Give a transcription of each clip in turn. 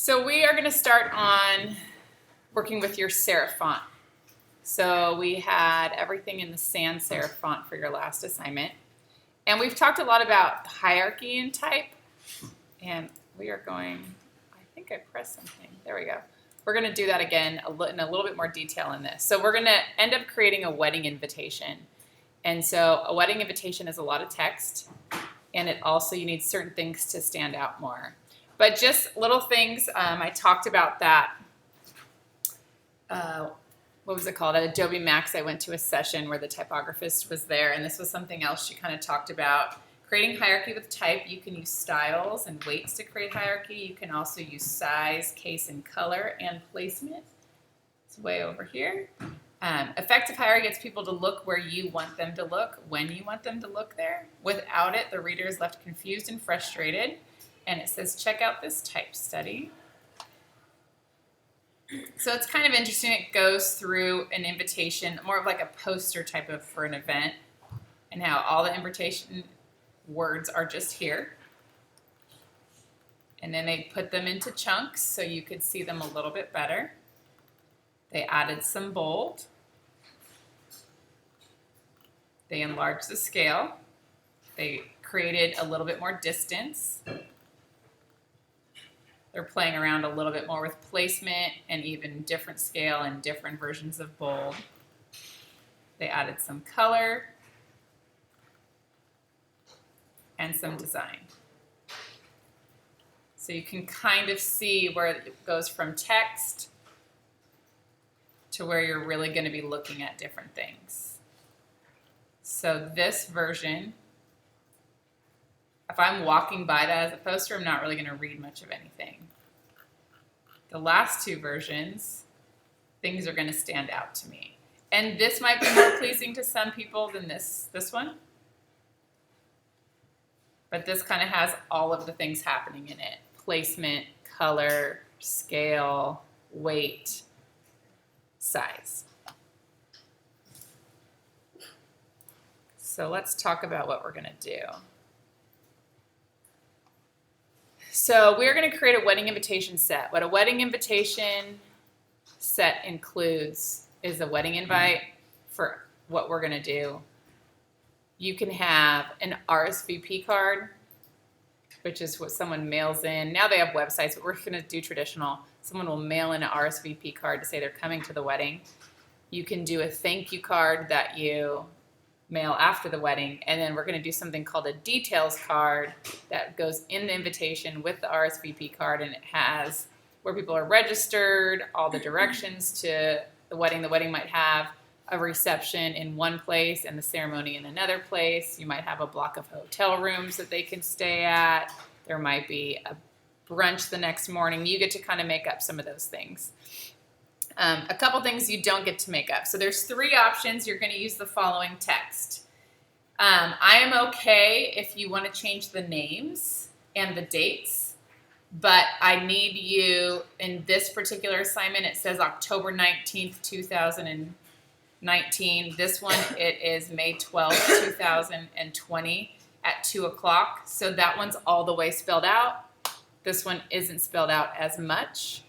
So we are going to start on working with your serif font. So we had everything in the sans serif font for your last assignment. And we've talked a lot about hierarchy in type. And we are going, I think I pressed something. There we go. We're going to do that again in a little bit more detail in this. So we're going to end up creating a wedding invitation. And so a wedding invitation is a lot of text. And it also, you need certain things to stand out more. But just little things, I talked about that, what was it called? At Adobe Max, I went to a session where the typographist was there, and this was something else she kind of talked about. Creating hierarchy with type, you can use styles and weights to create hierarchy. You can also use size, case, and color, and placement. It's way over here. Effective hierarchy gets people to look where you want them to look, when you want them to look there. Without it, the reader is left confused and frustrated. And it says, check out this type study. So it's kind of interesting. It goes through an invitation, more of like a poster type of for an event, and how all the invitation words are just here. And then they put them into chunks so you could see them a little bit better. They added some bold. They enlarged the scale. They created a little bit more distance. They're playing around a little bit more with placement and even different scale and different versions of bold. They added some color and some design. So you can kind of see where it goes from text to where you're really going to be looking at different things. So this version, if I'm walking by that as a poster, I'm not really going to read much of anything. The last two versions, things are going to stand out to me. And this might be more pleasing to some people than this one. But this kind of has all of the things happening in it. Placement, color, scale, weight, size. So let's talk about what we're going to do. So we're going to create a wedding invitation set. What a wedding invitation set includes is a wedding invite for what we're going to do. You can have an RSVP card, which is what someone mails in. Now they have websites, but we're going to do traditional. Someone will mail in an RSVP card to say they're coming to the wedding. You can do a thank you card that you mail after the wedding, and then we're going to do something called a details card that goes in the invitation with the RSVP card, and it has where people are registered, all the directions to the wedding. The wedding might have a reception in one place and the ceremony in another place. You might have a block of hotel rooms that they can stay at. There might be a brunch the next morning. You get to kind of make up some of those things. A couple things you don't get to make up. So there's three options. You're going to use the following text. I am okay if you want to change the names and the dates, but I need you, in this particular assignment, it says October 19th, 2019. This one, it is May 12th, 2020 at 2 o'clock. So that one's all the way spelled out. This one isn't spelled out as much.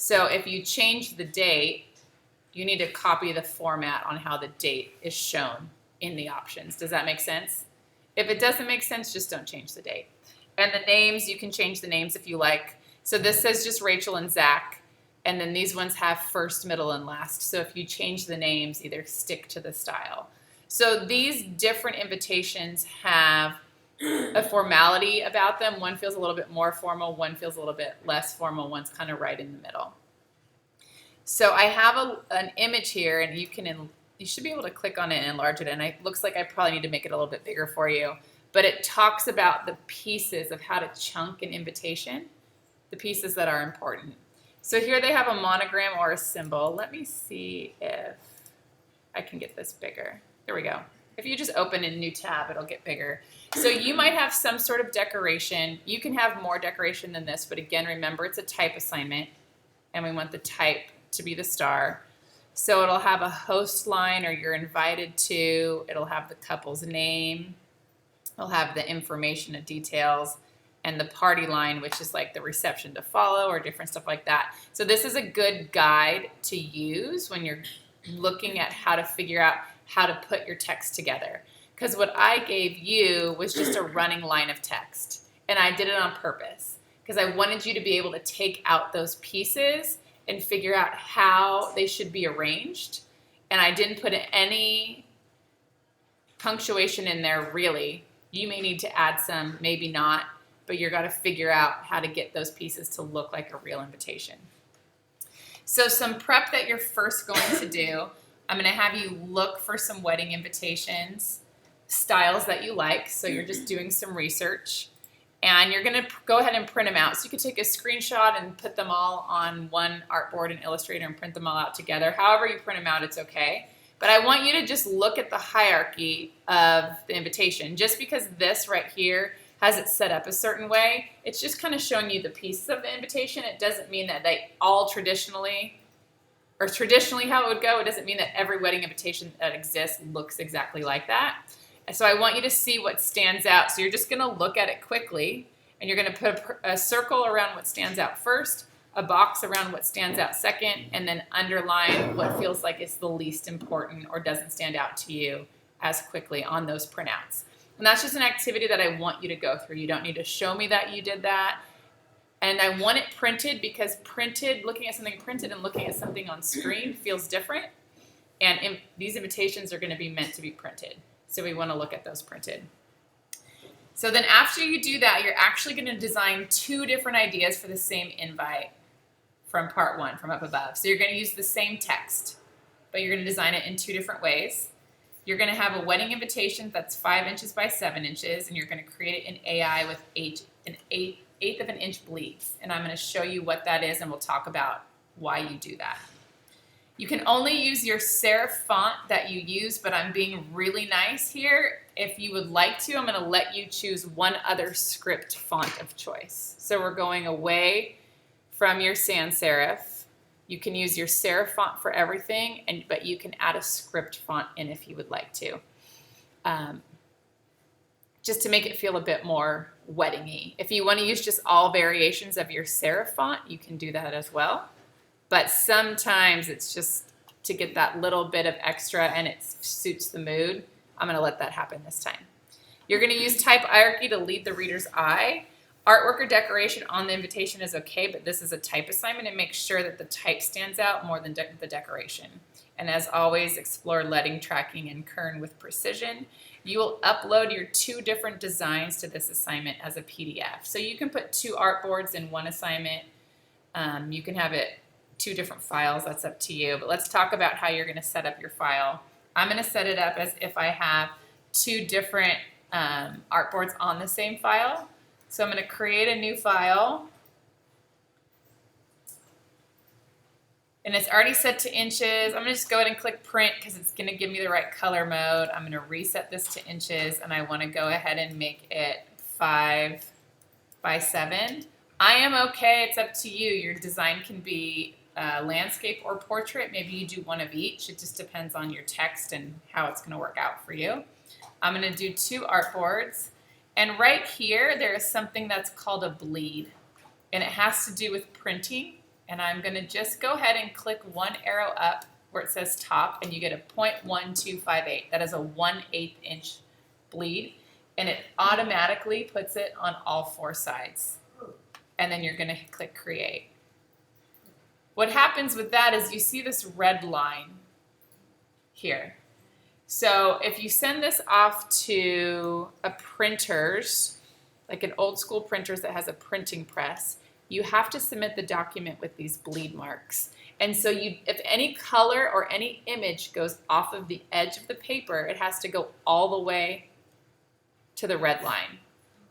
So if you change the date, you need to copy the format on how the date is shown in the options. Does that make sense? If it doesn't make sense, just don't change the date. And the names, you can change the names if you like. So this says just Rachel and Zach, and then these ones have first, middle, and last. So if you change the names, either stick to the style. So these different invitations have a formality about them. One feels a little bit more formal, one feels a little bit less formal, one's kind of right in the middle. So I have an image here, and you should be able to click on it and enlarge it, and it looks like I probably need to make it a little bit bigger for you, but it talks about the pieces of how to chunk an invitation, the pieces that are important. So here they have a monogram or a symbol. Let me see if I can get this bigger. There we go. If you just open a new tab, it'll get bigger. So you might have some sort of decoration. You can have more decoration than this, but again, remember it's a type assignment, and we want the type to be the star. So it'll have a host line, or you're invited to. It'll have the couple's name. It'll have the information and details. and the party line, which is like the reception to follow or different stuff like that. So this is a good guide to use when you're looking at how to figure out how to put your text together. Because what I gave you was just a running line of text, and I did it on purpose because I wanted you to be able to take out those pieces and figure out how they should be arranged. And I didn't put any punctuation in there, really. You may need to add some, maybe not, but you're got to figure out how to get those pieces to look like a real invitation. So some prep that you're first going to do, I'm going to have you look for some wedding invitations, styles that you like. So you're just doing some research, and you're going to go ahead and print them out. So you could take a screenshot and put them all on one artboard in Illustrator and print them all out together. However you print them out, it's okay. But I want you to just look at the hierarchy of the invitation. Just because this right here has it set up a certain way, it's just kind of showing you the pieces of the invitation. It doesn't mean that they all traditionally how it would go. It doesn't mean that every wedding invitation that exists looks exactly like that. And so I want you to see what stands out. So you're just going to look at it quickly, and you're going to put a circle around what stands out first, a box around what stands out second, and then underline what feels like it's the least important or doesn't stand out to you as quickly on those printouts. And that's just an activity that I want you to go through. You don't need to show me that you did that. And I want it printed because looking at something printed and looking at something on screen feels different. And these invitations are going to be meant to be printed. So we want to look at those printed. So then after you do that, you're actually going to design 2 different ideas for the same invite from part 1, from up above. So you're going to use the same text, but you're going to design it in 2 different ways. You're going to have a wedding invitation that's 5 inches by 7 inches, and you're going to create it in AI with an eighth of an inch bleeds. And I'm going to show you what that is, and we'll talk about why you do that. You can only use your serif font that you use, but I'm being really nice here. If you would like to, I'm going to let you choose one other script font of choice. So we're going away from your sans serif. You can use your serif font for everything, but you can add a script font in if you would like to. Just to make it feel a bit more wedding-y. If you want to use just all variations of your serif font, you can do that as well. But sometimes it's just to get that little bit of extra and it suits the mood. I'm going to let that happen this time. You're going to use type hierarchy to lead the reader's eye. Artwork or decoration on the invitation is okay, but this is a type assignment, and make sure that the type stands out more than the decoration. And as always, explore letting, tracking, and kern with precision. You will upload your 2 different designs to this assignment as a PDF. So you can put 2 artboards in one assignment. You can have it 2 different files, that's up to you. But let's talk about how you're going to set up your file. I'm going to set it up as if I have 2 different artboards on the same file. So I'm going to create a new file. And it's already set to inches. I'm going to just go ahead and click print because it's going to give me the right color mode. I'm going to reset this to inches, and I want to go ahead and make it 5 by 7. I am okay. It's up to you. Your design can be landscape or portrait. Maybe you do one of each. It just depends on your text and how it's going to work out for you. I'm going to do 2 artboards. And right here, there is something that's called a bleed. And it has to do with printing. And I'm going to just go ahead and click one arrow up where it says top, and you get a 0.1258. That is a 1/8 inch bleed. And it automatically puts it on all 4 sides. And then you're going to click create. What happens with that is you see this red line here. So if you send this off to a printer's, like an old school printer's that has a printing press, you have to submit the document with these bleed marks. And so if any color or any image goes off of the edge of the paper, it has to go all the way to the red line.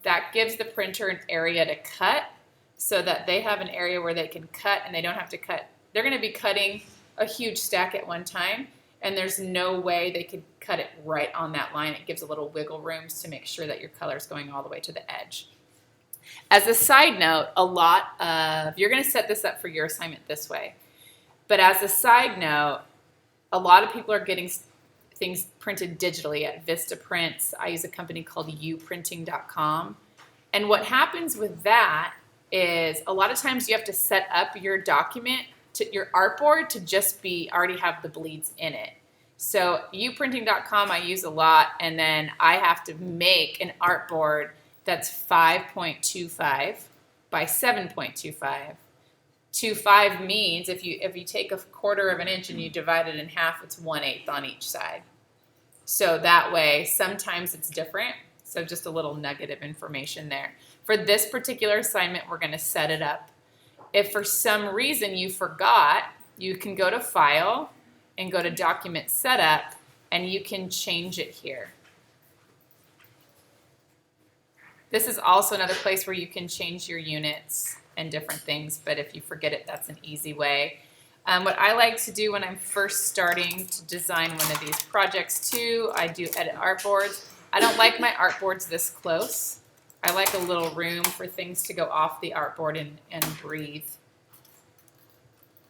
That gives the printer an area to cut so that they have an area where they can cut and they don't have to cut. They're going to be cutting a huge stack at one time, and there's no way they could cut it right on that line. It gives a little wiggle rooms to make sure that your color is going all the way to the edge. As a side note, you're going to set this up for your assignment this way. But as a side note, a lot of people are getting things printed digitally at Vista Prints. I use a company called uprinting.com. And what happens with that is a lot of times you have to set up your document, to your artboard, to just be already have the bleeds in it. So uprinting.com I use a lot, and then I have to make an artboard that's 5.25 by 7.25. 25 means if you take a 1/4 of an inch and you divide it in half, it's 1/8 on each side. So that way, sometimes it's different. So just a little nugget of information there. For this particular assignment, we're going to set it up. If for some reason you forgot, you can go to File and go to Document Setup, and you can change it here. This is also another place where you can change your units and different things, but if you forget it, that's an easy way. What I like to do when I'm first starting to design one of these projects too, I do edit artboards. I don't like my artboards this close. I like a little room for things to go off the artboard and breathe.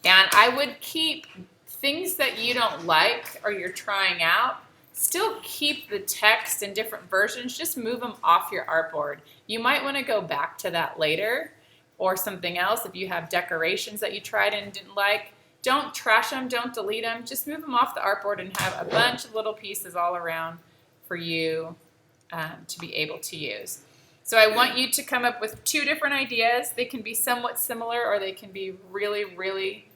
And I would keep things that you don't like or you're trying out, still keep the text in different versions, just move them off your artboard. You might want to go back to that later, or something else if you have decorations that you tried and didn't like. Don't trash them, don't delete them, just move them off the artboard and have a bunch of little pieces all around for you to be able to use. So I want you to come up with 2 different ideas. They can be somewhat similar, or they can be really, really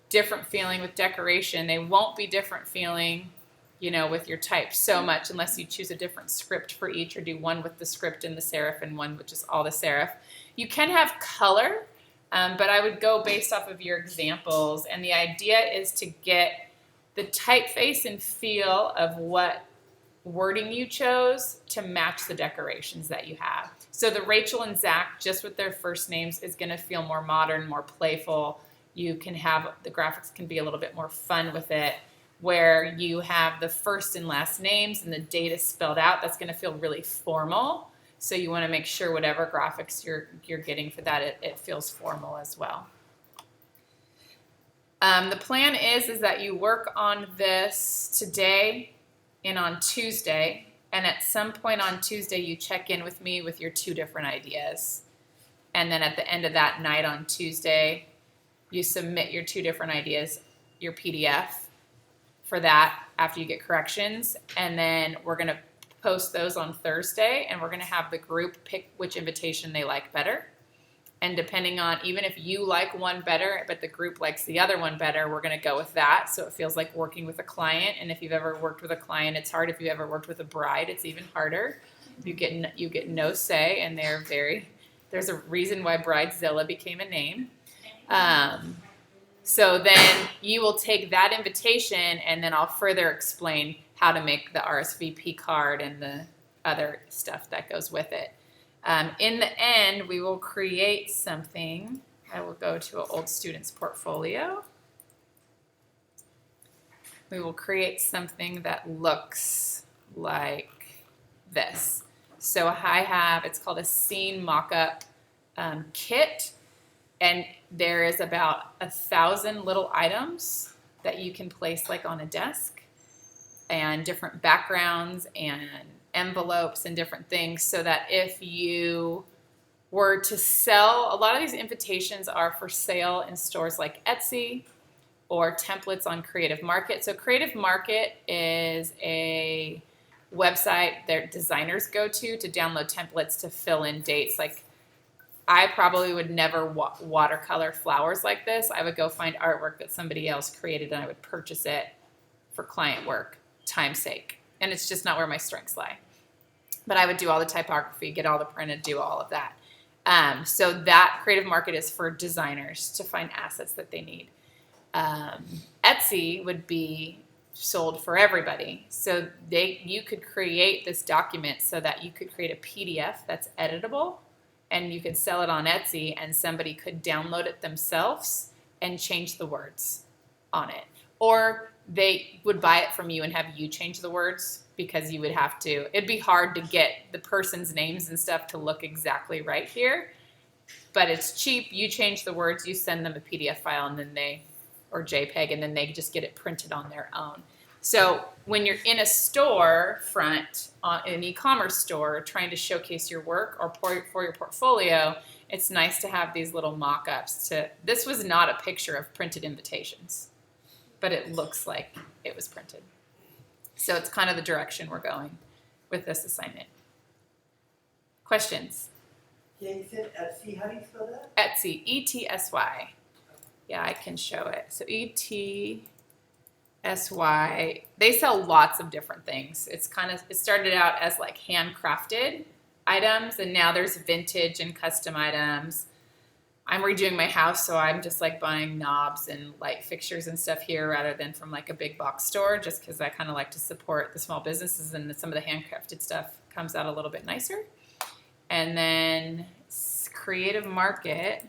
different feeling with decoration. They won't be different feeling, you know, with your type so much unless you choose a different script for each, or do one with the script and the serif and one with just all the serif. You can have color, but I would go based off of your examples. And the idea is to get the typeface and feel of what wording you chose to match the decorations that you have. So the Rachel and Zach, just with their first names, is going to feel more modern, more playful. You can have, the graphics can be a little bit more fun with it, where you have the first and last names and the date is spelled out. That's going to feel really formal. So you want to make sure whatever graphics you're getting for that, it feels formal as well. The plan is that you work on this today and on Tuesday, and at some point on Tuesday you check in with me with your 2 different ideas. And then at the end of that night on Tuesday, you submit your 2 different ideas, your PDF for that after you get corrections, and then we're going to post those on Thursday, and we're going to have the group pick which invitation they like better. And depending on, even if you like one better but the group likes the other one better, we're going to go with that, so it feels like working with a client. And if you've ever worked with a client, it's hard. If you've ever worked with a bride, it's even harder. You get no say, and there's a reason why Bridezilla became a name. So then you will take that invitation, and then I'll further explain how to make the RSVP card and the other stuff that goes with it. In the end, we will create something. I will go to an old student's portfolio. We will create something that looks like this. So I have, it's called a scene mock-up kit, and there is about 1,000 little items that you can place like on a desk, and different backgrounds and envelopes and different things, so that if you were to sell, a lot of these invitations are for sale in stores like Etsy or templates on Creative Market. So Creative Market is a website that designers go to download templates to fill in dates. Like, I probably would never watercolor flowers like this. I would go find artwork that somebody else created, and I would purchase it for client work, time's sake. And it's just not where my strengths lie. But I would do all the typography, get all the printed, do all of that. So that Creative Market is for designers to find assets that they need. Etsy would be sold for everybody. So you could create this document so that you could create a PDF that's editable, and you could sell it on Etsy, and somebody could download it themselves and change the words on it. Or they would buy it from you and have you change the words, because you would have to, it'd be hard to get the person's names and stuff to look exactly right here, but it's cheap. You change the words, you send them a PDF file, and then or JPEG, and then they just get it printed on their own. So when you're in a store front, an e-commerce store, trying to showcase your work or for your portfolio, it's nice to have these little mock-ups. This was not a picture of printed invitations, but it looks like it was printed. So it's kind of the direction we're going with this assignment. Questions? Yeah, you said Etsy. How do you spell that? Etsy, E-T-S-Y. Yeah, I can show it. So E-T-S-Y. They sell lots of different things. It started out as like handcrafted items, and now there's vintage and custom items. I'm redoing my house, so I'm just like buying knobs and light fixtures and stuff here rather than from like a big box store, just because I kind of like to support the small businesses, and some of the handcrafted stuff comes out a little bit nicer. And then Creative Market.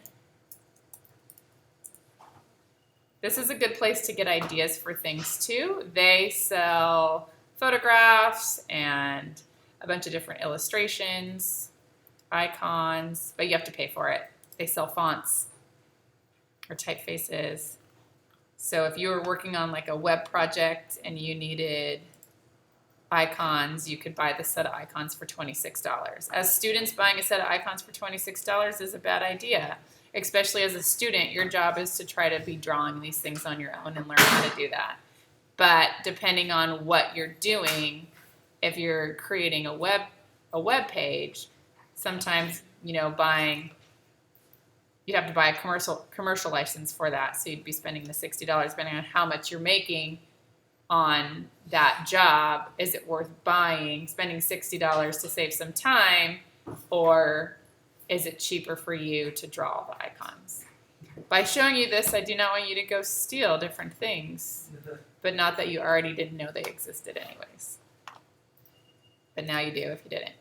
This is a good place to get ideas for things too. They sell photographs and a bunch of different illustrations, icons, but you have to pay for it. They sell fonts or typefaces. So if you were working on like a web project and you needed icons, you could buy the set of icons for $26. As students, buying a set of icons for $26 is a bad idea. Especially as a student, your job is to try to be drawing these things on your own and learn how to do that. But depending on what you're doing, if you're creating a web page, sometimes you'd have to buy a commercial license for that. So you'd be spending the $60 depending on how much you're making on that job. Is it worth spending $60 to save some time, or is it cheaper for you to draw the icons? By showing you this, I do not want you to go steal different things, but not that you already didn't know they existed anyways. But now you do if you didn't.